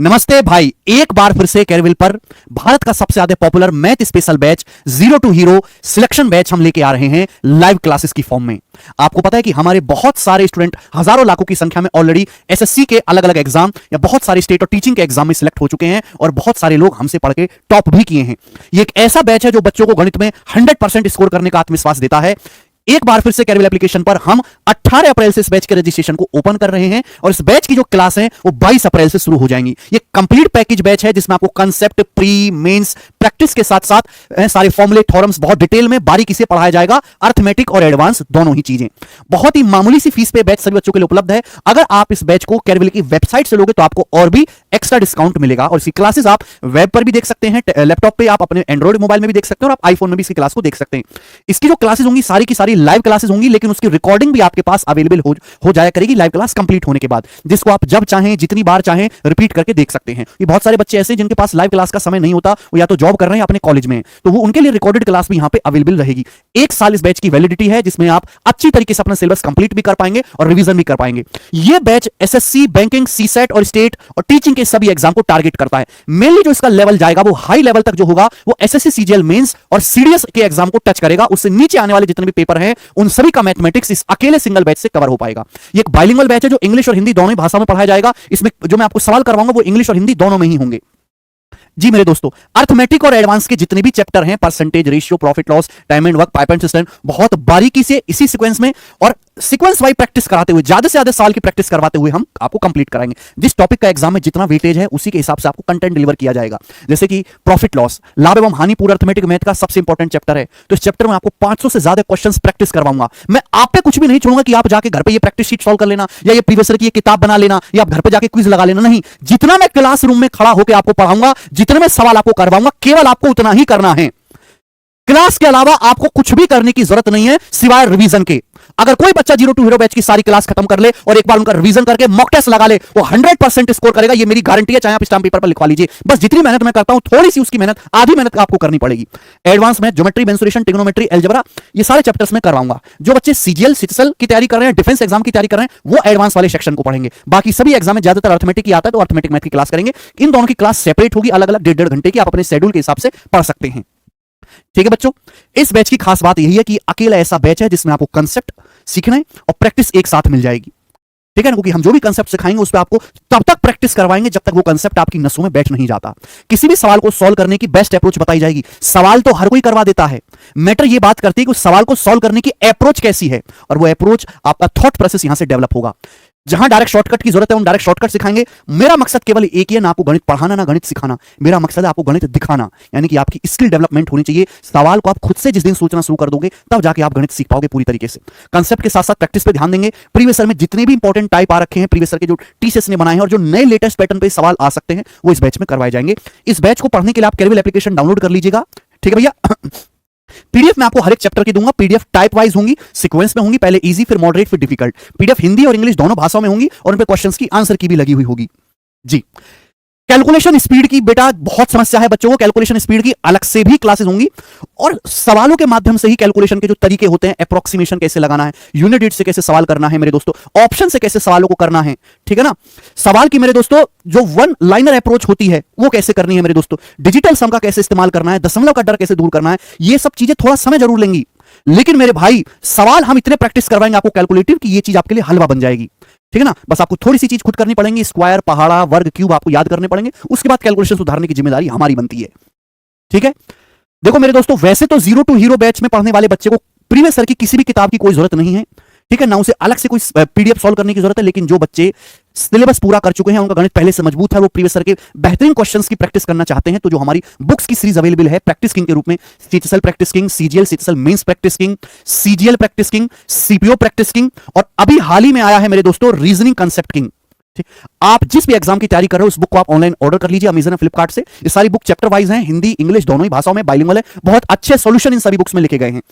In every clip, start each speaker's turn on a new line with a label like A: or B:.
A: नमस्ते भाई, एक बार फिर से कैरविल पर भारत का सबसे ज्यादा popular math special batch zero to hero selection batch हम लेके आ रहे हैं लाइव क्लासेस की फॉर्म में। आपको पता है कि हमारे बहुत सारे स्टूडेंट हजारों लाखों की संख्या में ऑलरेडी एसएससी के अलग अलग एग्जाम या बहुत सारे स्टेट और टीचिंग के एग्जाम में सिलेक्ट हो चुके हैं और बहुत सारे लोग हमसे पढ़ के टॉप भी किए हैं। ये एक ऐसा बैच है जो बच्चों को गणित में 100% स्कोर करने का आत्मविश्वास देता है। एक बार फिर से कैरविल एप्लीकेशन पर हम 18 अप्रैल से इस बैच के रजिस्ट्रेशन को ओपन कर रहे हैं और इस बैच की जो क्लास है वो 22 अप्रैल से शुरू हो जाएंगी। ये कंप्लीट पैकेज बैच है जिसमें आपको कंसेप्ट, प्री, मेंस, प्रैक्टिस के साथ साथ सारे फॉर्मूले, थ्योरम्स बहुत डिटेल में बारीकी से पढ़ाया जाएगा। अर्थमेटिक और एडवांस दोनों ही चीजें। बहुत ही मामूली सी फीस पे बैच सभी बच्चों के लिए उपलब्ध है। अगर आप इस बैच को कैरविल की वेबसाइट से लोगे तो आपको और भी एक्स्ट्रा डिस्काउंट मिलेगा और इसकी क्लासेस आप वेब पर भी देख सकते हैं, लैपटॉप पे आप अपने एंड्रॉइड मोबाइल में भी देख सकते हैं और आप आईफोन में भी इसकी क्लास को देख सकते हैं। इसकी जो क्लासेस होंगी सारी की सारी लाइव क्लासेस होंगी, लेकिन उसकी रिकॉर्डिंग भी आपके पास अवेलेबल हो जाया करेगी लाइव क्लास कंप्लीट होने के बाद, जिसको आप जब चाहें जितनी बार चाहें रिपीट करके देख सकते हैं। ये बहुत सारे बच्चे ऐसे जिनके पास लाइव क्लास का समय नहीं होता, वो या तो जॉब कर रहे हैं अपने कॉलेज में, तो वो उनके लिए रिकॉर्डेड क्लास भी यहां पे अवेलेबल रहेगी। एक साल इस बैच की वैलिडिटी है जिसमें आप अच्छी तरीके से अपना सिलेबस कंप्लीट भी कर पाएंगे और रिवीजन भी कर पाएंगे। ये बैच एसएससी, बैंकिंग, सीसेट और स्टेट और टीचिंग के सभी एग्जाम को टारगेट करता है। मेनली जो इसका लेवल जाएगा वो हाई लेवल तक जो होगा वो एसएससी, सीजीएल मेंस और सीडीएस के एग्जाम को टच करेगा। उससे नीचे आने वाले जितने भी पेपर हैं उन सभी का मैथमेटिक्स इस अकेले सिंगल बैच से कवर हो पाएगा। ये एक बाइलिंगुअल बैच है जो इंग्लिश और हिंदी दोनों ही भाषा में पढ़ाया जाएगा। इसमें जो मैं आपको सवाल करवाऊंगा वो इंग्लिश और हिंदी दोनों में ही होंगे। जी मेरे दोस्तों, अर्थमेटिक और एडवांस के जितने भी चैप्टर हैं, percentage, ratio, profit loss, time and work, pipe and system, बहुत बारीकी से इसी सीक्वेंस में और सीक्वेंस वाइज प्रैक्टिस कराते हुए, ज्यादा से ज्यादा साल की प्रैक्टिस करवाते हुए हम आपको कंप्लीट कराएंगे। जिस टॉपिक का एग्जाम में जितना वेटेज है उसी के हिसाब से आपको कंटेंट डिलीवर किया जाएगा। जैसे कि प्रॉफिट लॉस, लाभ एवं हानि, पूरा अर्थमेटिक मैथ का सबसे इंपॉर्टेंट चैप्टर है, तो इस चैप्टर में आपको 500 से ज्यादा क्वेश्चंस प्रैक्टिस करवाऊंगा। मैं आप पे कुछ भी नहीं छोड़ूंगा कि आप जाके घर पे ये प्रैक्टिस शीट सॉल्व कर लेना या ये प्रीवियस ईयर की किताब बना लेना या आप घर पे जाके क्विज लगा लेना। नहीं, जितना मैं क्लासरूम में खड़ा होकर आपको पढ़ाऊंगा, जितने मैं सवाल आपको करवाऊंगा, केवल आपको उतना ही करना है। क्लास के अलावा आपको कुछ भी करने की जरूरत नहीं है सिवाय रिवीजन के। अगर कोई बच्चा जीरो टू हीरो बैच की सारी क्लास खत्म कर ले और एक बार उनका रिवीजन करके मॉक टेस्ट लगा ले, वो 100% स्कोर करेगा। ये मेरी गारंटी है, चाहे आप स्टाम्प पेपर पर लिखवा लीजिए। बस जितनी मेहनत मैं करता हूं थोड़ी सी उसकी मेहनत, आधी मेहनत आपको करनी पड़ेगी। Advance math, geometry, mensuration, trigonometry, algebra, ये सारे चैप्टर्स में करवाऊंगा। जो बच्चे सीजीएल, सिटसल की तैयारी कर रहे हैं, डिफेंस एग्जाम की तैयारी कर रहे हैं, वो एडवांस वाले सेक्शन को पढ़ेंगे। बाकी सभी एग्जाम में ज्यादातर अर्थमेटिक ही आता है, तो अर्थमेटिक मैथ की क्लास करेंगे। इन दोनों की क्लास सेपरेट होगी, अलग अलग 1.5 घंटे की, आप अपने शेड्यूल के हिसाब से पढ़ सकते हैं। ठीक है बच्चों, इस बैच की खास बात यही है कि अकेला ऐसा बैच है जिसमें आपको कंसेप्ट सीखना है और प्रैक्टिस एक साथ मिल जाएगी। ठीक है ना, क्योंकि हम जो भी कंसेप्ट सिखाएंगे उस पर आपको तब तक प्रैक्टिस करवाएंगे जब तक वो कंसेप्ट आपकी नसों में बैठ नहीं जाता। किसी भी सवाल को सॉल्व करने की बेस्ट अप्रोच बताई जाएगी। सवाल तो हर कोई करवा देता है, मैटर ये बात करती है कि उस सवाल को सॉल्व करने की अप्रोच कैसी है, और वो अप्रोच आपका थॉट प्रोसेस यहां से डेवलप होगा। जहां डायरेक्ट शॉर्टकट की जरूरत है हम डायरेक्ट शॉर्टकट सिखाएंगे। मेरा मकसद केवल एक ही है, ना आपको गणित पढ़ाना ना गणित सिखाना। मेरा मकसद है आपको गणित दिखाना, यानी कि आपकी स्किल डेवलपमेंट होनी चाहिए। सवाल को आप खुद से जिस दिन सोचना शुरू कर दोगे तब जाके आप गणित सीख पाओगे पूरी तरीके से। कंसेप्ट के साथ साथ प्रैक्टिस पे ध्यान देंगे। प्रीवियस ईयर में जितने भी इंपॉर्टेंट टाइप आ रखे हैं, प्रीवियस ईयर के जो टीसीएस ने बनाए हैं और जो नए लेटेस्ट पैटर्न पे सवाल आ सकते हैं, वो इस बैच में करवाए जाएंगे। इस बैच को पढ़ने के लिए आप कैरविल एप्लीकेशन डाउनलोड कर लीजिएगा। ठीक है भैया। पीडीएफ मैं आपको हर एक चैप्टर की दूंगा। पीडीएफ टाइप वाइज होंगी, सीक्वेंस में होंगी, पहले इजी फिर मॉडरेट फिर डिफिकल्ट। पीडीएफ हिंदी और इंग्लिश दोनों भाषाओं में होंगी और उन पे क्वेश्चंस की आंसर की भी लगी हुई होगी। जी, कैलकुलेशन स्पीड की बेटा बहुत समस्या है बच्चों को। कैलकुलेशन स्पीड की अलग से भी क्लासेस होंगी और सवालों के माध्यम से ही कैलकुलेशन के जो तरीके होते हैं, अप्रोक्सीमेशन कैसे लगाना है, यूनिट डिजिट से कैसे सवाल करना है मेरे दोस्तों, ऑप्शन से कैसे सवालों को करना है, ठीक है ना। सवाल की मेरे दोस्तों जो वन लाइनर अप्रोच होती है वो कैसे करनी है मेरे दोस्तों, डिजिटल सम का कैसे इस्तेमाल करना है, दशमलव का डर कैसे दूर करना है, ये सब चीजें थोड़ा समय जरूर लेंगी, लेकिन मेरे भाई सवाल हम इतने प्रैक्टिस करवाएंगे आपको कैलकुलेटिव कि ये चीज आपके लिए हलवा बन जाएगी। ठीक है ना, बस आपको थोड़ी सी चीज खुद करनी पड़ेगी। स्क्वायर, पहाड़ा, वर्ग, क्यूब आपको याद करने पड़ेंगे। उसके बाद कैलकुलेशन सुधारने की जिम्मेदारी हमारी बनती है। ठीक है, देखो मेरे दोस्तों, वैसे तो जीरो टू हीरो बैच में पढ़ने वाले बच्चे को प्रीवियस ईयर की किसी भी किताब की कोई जरूरत नहीं है। ठीक है ना, उसे अलग से कोई पीडीएफ सॉल्व करने की जरूरत है। लेकिन जो बच्चे सिलेबस पूरा कर चुके हैं, उनका गणित पहले से मजबूत है, वो प्रीवियस ईयर के बेहतरीन क्वेश्चंस की प्रैक्टिस करना चाहते हैं, तो जो हमारी बुक्स की सीरीज अवेलेबल है प्रैक्टिस किंग के रूप में, CTL practice king, CGL, CTL mains practice king, CGL practice king, CPO practice king, और अभी हाल ही में आया है मेरे दोस्तों रीजनिंग कंसेप्ट किंग। ठीक, आप जिस भी एग्जाम की तैयारी कर रहे हो उस बुक को आप ऑनलाइन ऑर्डर कर लीजिए अमेज़न और फ्लिपकार्ट से। ये सारी बुक चैप्टर वाइज हैं, हिंदी इंग्लिश दोनों ही भाषाओं में, बाइलिंगुअल है। बहुत अच्छे सॉल्यूशन इन सभी बुक्स में लिखे गए हैं।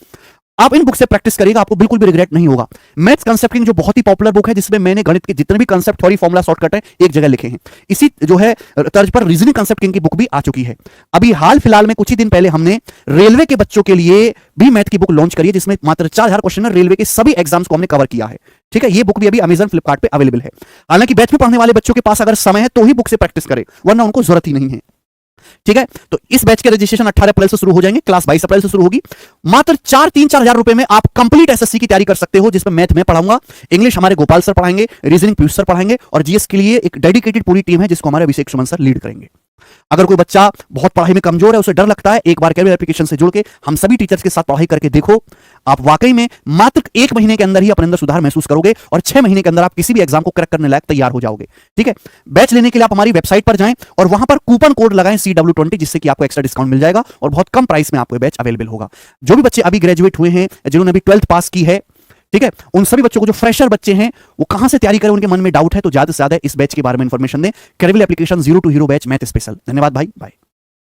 A: आप इन बुक से प्रैक्टिस करेगा, आपको बिल्कुल भी रिग्रेट नहीं होगा। मैथ्स कंसेप्ट किंग जो बहुत ही पॉपुलर बुक है, जिसमें मैंने गणित के जितने भी कंसेप्ट, थ्योरी, फॉर्मूला, शॉर्टकट है, एक जगह लिखे हैं। इसी जो है तर्ज पर रीजनिंग कंसेप्ट किंग की बुक भी आ चुकी है। अभी हाल फिलहाल में कुछ ही दिन पहले हमने रेलवे के बच्चों के लिए भी मैथ की बुक लॉन्च करी है, जिसमें मात्र 4000 क्वेश्चन में रेलवे के सभी एग्जाम्स को हमने कवर किया है। ठीक है, ये बुक भी अभी अमेजन, फ्लिपकार्ट पे अवेलेबल है। हालांकि बैच में पढ़ने वाले बच्चों के पास अगर समय है तो ही बुक से प्रैक्टिस करें, वरना उनको जरूरत ही नहीं है। ठीक है, तो इस बैच के रजिस्ट्रेशन 18 अप्रैल से शुरू हो जाएंगे, क्लास 22 अप्रैल से शुरू होगी। मात्र 4,000 रुपए में आप कंप्लीट एसएससी की तैयारी कर सकते हो, जिसमें मैथ में पढ़ाऊंगा, इंग्लिश हमारे गोपाल सर पढ़ाएंगे, रीजनिंग पीयूष सर पढ़ाएंगे, और जीएस के लिए एक डेडिकेटेड पूरी टीम है जिसको हमारे अभिषेक सुमन सर लीड करेंगे। अगर कोई बच्चा बहुत पढ़ाई में कमजोर है, उसे डर लगता है, एक बार कैरियर एप्लीकेशन से जुड़ के हम सभी टीचर्स के साथ पढ़ाई करके देखो, आप वाकई में मात्र 1 महीने के अंदर ही अपने अंदर सुधार महसूस करोगे, और 6 महीने के अंदर आप किसी भी एग्जाम को क्रैक करने लायक तैयार हो जाओगे। ठीक है, बैच लेने के लिए आप हमारी वेबसाइट पर जाएं और वहां पर कूपन कोड लगाएं CW20, जिससे कि आपको एक्स्ट्रा डिस्काउंट मिल जाएगा और बहुत कम प्राइस में आपको बैच अवेलेबल होगा। जो भी बच्चे अभी ग्रेजुएट हुए हैं, जिन्होंने अभी 12th पास की है, ठीक है, उन सभी बच्चों को, जो फ्रेशर बच्चे हैं, वो कहां से तैयारी करें, उनके मन में डाउट है, तो ज्यादा से ज्यादा इस बैच के बारे में इंफॉर्मेशन दें। Career application 0 to Hero batch math special. धन्यवाद भाई, बाय।